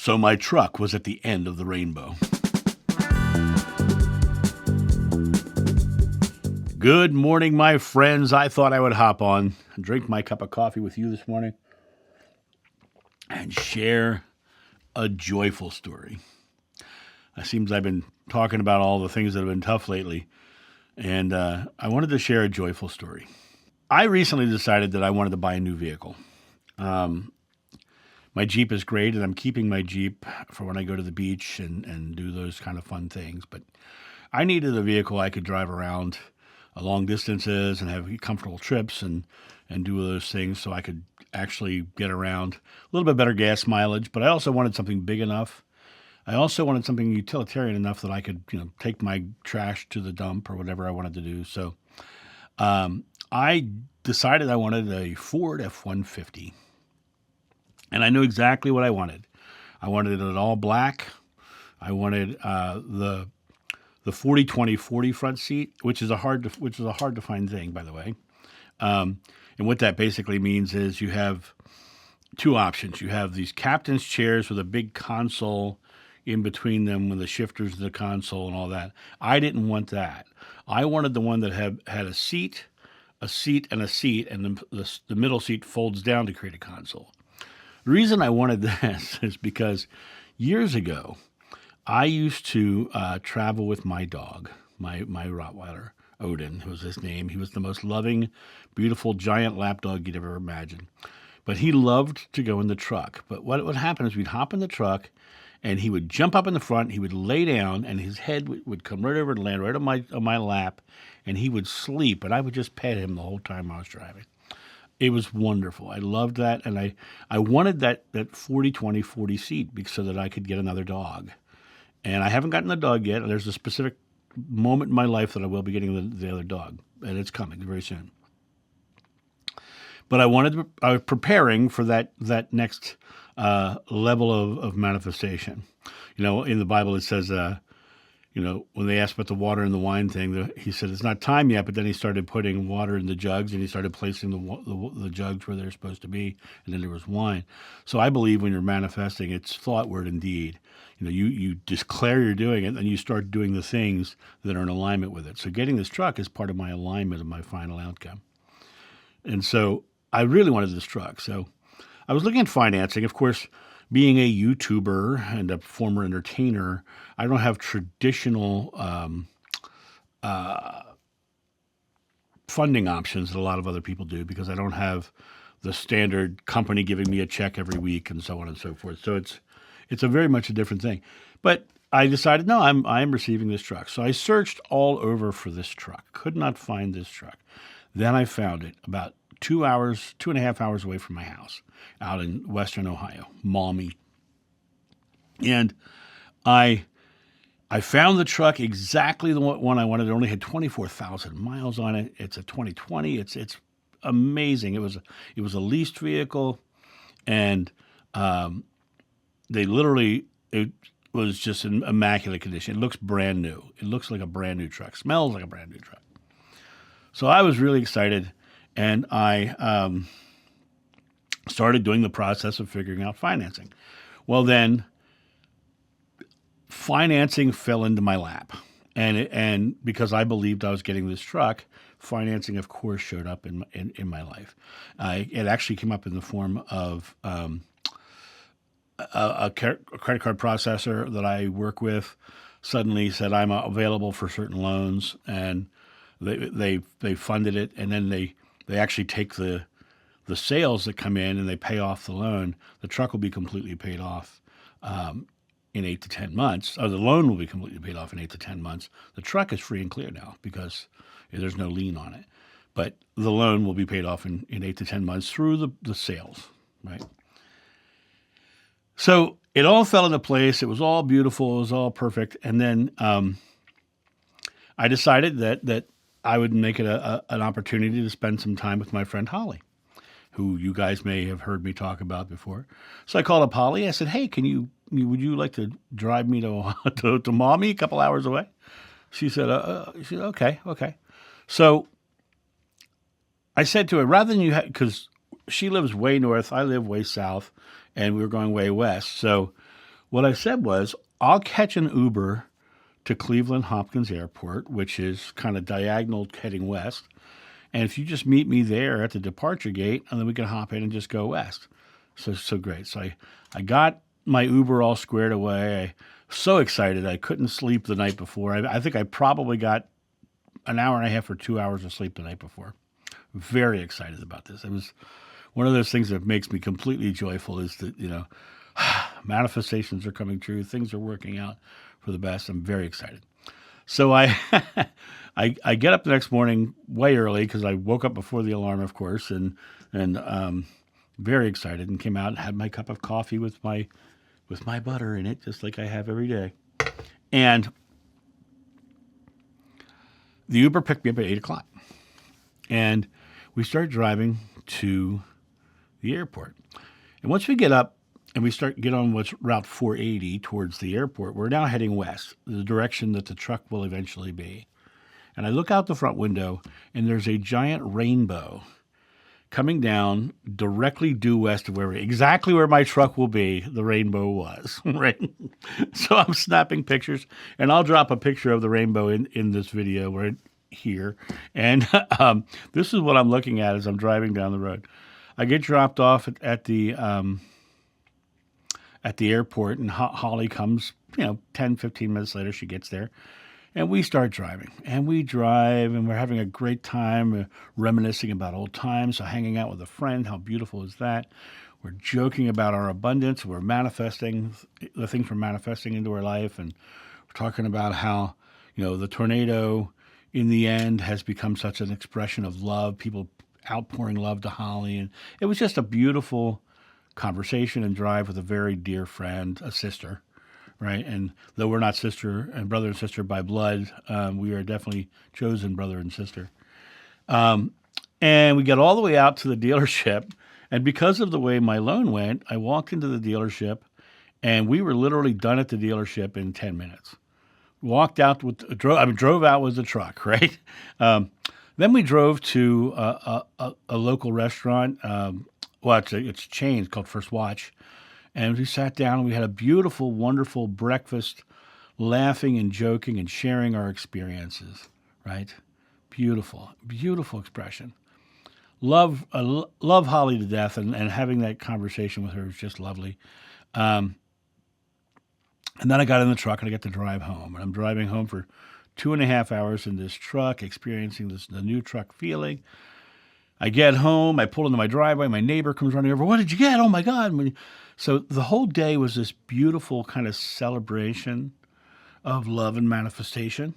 So my truck was at the end of the rainbow. Good morning, my friends. I thought I would hop on and drink my cup of coffee with you this morning and share a joyful story. It seems I've been talking about all the things that have been tough lately, and I wanted to share a joyful story. I recently decided that I wanted to buy a new vehicle. My Jeep is great, and I'm keeping my Jeep for when I go to the beach and do those kind of fun things. But I needed a vehicle I could drive around long distances and have comfortable trips and do those things so I could actually get around. A little bit better gas mileage, but I also wanted something big enough. I also wanted something utilitarian enough that I could, take my trash to the dump or whatever I wanted to do. So I decided I wanted a Ford F-150. And I knew exactly what I wanted. I wanted it all black. I wanted the 40-20-40 front seat, which is a hard to find thing, by the way. And what that basically means is you have two options. You have these captain's chairs with a big console in between them with the shifters of the console and all that. I didn't want that. I wanted the one that had a seat, and a seat, and the middle seat folds down to create a console. The reason I wanted this is because years ago, I used to travel with my dog, my Rottweiler, Odin was his name. He was the most loving, beautiful, giant lapdog you'd ever imagine. But he loved to go in the truck. But what would happen is we'd hop in the truck, and he would jump up in the front, he would lay down, and his head would come right over and land right on my lap, and he would sleep, and I would just pet him the whole time I was driving. It was wonderful. I loved that, and I wanted that 40-20-40 seat so that I could get another dog. And I haven't gotten the dog yet. There's a specific moment in my life that I will be getting the other dog, and it's coming very soon. But I was preparing for that next level of manifestation. In the Bible it says, when they asked about the water and the wine thing, he said it's not time yet. But then he started putting water in the jugs, and he started placing the jugs where they're supposed to be, and then there was wine. So I believe when you're manifesting, it's thought, word, and deed. You declare you're doing it, and you start doing the things that are in alignment with it. So getting this truck is part of my alignment of my final outcome. And so I really wanted this truck. So I was looking at financing. Of course, being a YouTuber and a former entertainer, I don't have traditional funding options that a lot of other people do because I don't have the standard company giving me a check every week and so on and so forth. So it's a very much a different thing. But I decided, no, I'm receiving this truck. So I searched all over for this truck. Could not find this truck. Then I found it about 2.5 hours away from my house out in western Ohio, Maumee. And I found the truck exactly the one I wanted. It only had 24,000 miles on it. It's a 2020. It's amazing. It was a leased vehicle, and it was just in immaculate condition. It looks brand new. It looks like a brand new truck. Smells like a brand new truck. So I was really excited, and I started doing the process of figuring out financing. Well, then financing fell into my lap, and because I believed I was getting this truck, financing, of course, showed up in my life. It actually came up in the form of a credit card processor that I work with suddenly said I'm available for certain loans, and they funded it, and then they actually take the sales that come in and they pay off the loan. The truck will be completely paid off in 8 to 10 months. Or the loan will be completely paid off in 8 to 10 months. The truck is free and clear now because there's no lien on it. But the loan will be paid off in 8 to 10 months through the sales, right? So it all fell into place. It was all beautiful. It was all perfect. And then I decided that I would make it an opportunity to spend some time with my friend Holly, who you guys may have heard me talk about before. So I called up Holly. I said, "Hey, would you like to drive me to Maumee, a couple hours away?" She said, "Okay." So I said to her, rather than because she lives way north, I live way south, and we were going way west. So what I said was, I'll catch an Uber to Cleveland Hopkins Airport, which is kind of diagonal heading west. And if you just meet me there at the departure gate, and then we can hop in and just go west. So great. So I got my Uber all squared away. I so excited. I couldn't sleep the night before. I think I probably got an hour and a half or 2 hours of sleep the night before. Very excited about this. It was one of those things that makes me completely joyful is that, manifestations are coming true. Things are working out for the best. I'm very excited. So I get up the next morning way early because I woke up before the alarm, of course, and very excited, and came out and had my cup of coffee with my butter in it, just like I have every day. And the Uber picked me up at 8:00, and we start driving to the airport. And once we get up and we get on what's Route 480 towards the airport, we're now heading west, the direction that the truck will eventually be. And I look out the front window, and there's a giant rainbow coming down directly due west of exactly where my truck will be. The rainbow was, right? So I'm snapping pictures, and I'll drop a picture of the rainbow in this video right here. And this is what I'm looking at as I'm driving down the road. I get dropped off at the airport, and Holly comes, 10, 15 minutes later, she gets there. And we start driving, and we drive, and we're having a great time, reminiscing about old times, so hanging out with a friend. How beautiful is that? We're joking about our abundance. We're manifesting the things we're manifesting into our life, and we're talking about how, the tornado in the end has become such an expression of love, people outpouring love to Holly. And it was just a beautiful conversation and drive with a very dear friend, a sister. Right, and though we're not sister and brother and sister by blood, we are definitely chosen brother and sister. And we got all the way out to the dealership, and because of the way my loan went, I walked into the dealership, and we were literally done at the dealership in 10 minutes. Walked out drove out with the truck, right? Then we drove to a local restaurant. It's a chain. It's called First Watch. And we sat down and we had a beautiful, wonderful breakfast, laughing and joking and sharing our experiences, right? Beautiful, beautiful expression. Love Holly to death, and having that conversation with her was just lovely. And then I got in the truck and I got to drive home. And I'm driving home for 2.5 hours in this truck, experiencing the new truck feeling. I get home, I pull into my driveway, my neighbor comes running over. What did you get? Oh my God. So the whole day was this beautiful kind of celebration of love and manifestation.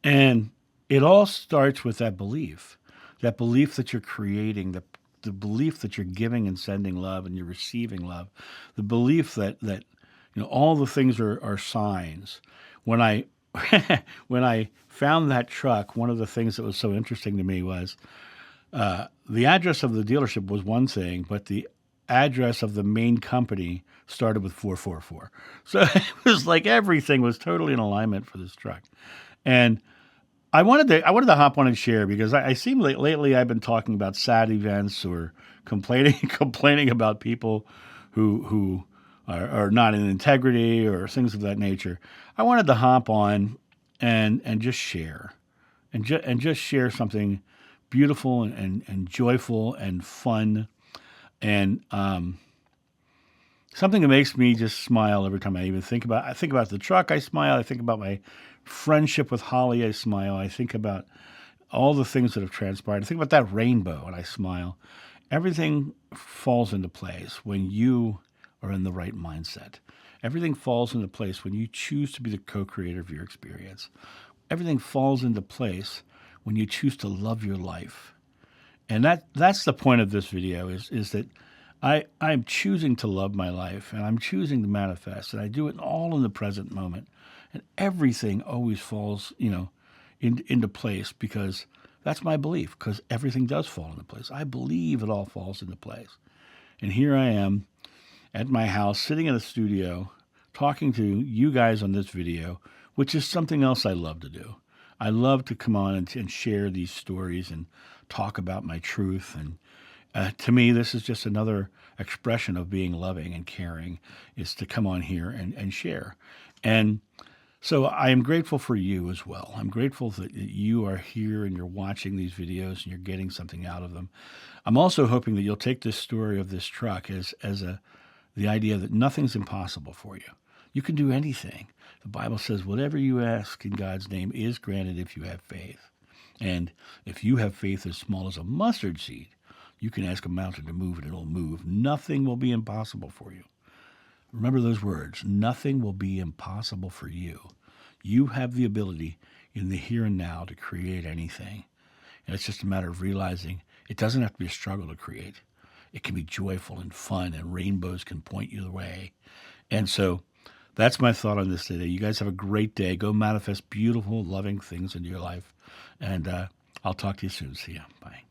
And it all starts with that belief that you're creating, the belief that you're giving and sending love and you're receiving love, the belief that all the things are signs. When I when I found that truck, one of the things that was so interesting to me was the address of the dealership was one thing, but the address of the main company started with 444. So it was like everything was totally in alignment for this truck. And I wanted to hop on and share because I seem like lately I've been talking about sad events or complaining about people who are not in integrity or things of that nature. I wanted to hop on and just share and just share something beautiful and joyful and fun, and something that makes me just smile every time I even think about. I think about the truck, I smile. I think about my friendship with Holly, I smile. I think about all the things that have transpired. I think about that rainbow, and I smile. Everything falls into place when you are in the right mindset. Everything falls into place when you choose to be the co-creator of your experience. Everything falls into place when you choose to love your life. And that's the point of this video is that I'm choosing to love my life, and I'm choosing to manifest, and I do it all in the present moment. And everything always falls, into place because that's my belief, because everything does fall into place. I believe it all falls into place. And here I am at my house, sitting in a studio, talking to you guys on this video, which is something else I love to do. I love to come on and share these stories and talk about my truth To me, this is just another expression of being loving and caring, is to come on here and share. And so I am grateful for you as well. I'm grateful that you are here and you're watching these videos and you're getting something out of them. I'm also hoping that you'll take this story of this truck as the idea that nothing's impossible for you. You can do anything. The Bible says whatever you ask in God's name is granted if you have faith. And if you have faith as small as a mustard seed, you can ask a mountain to move and it'll move. Nothing will be impossible for you. Remember those words. Nothing will be impossible for you. You have the ability in the here and now to create anything. And it's just a matter of realizing it doesn't have to be a struggle to create. It can be joyful and fun, and rainbows can point you the way. And so that's my thought on this today. You guys have a great day. Go manifest beautiful, loving things in your life. And I'll talk to you soon. See ya. Bye.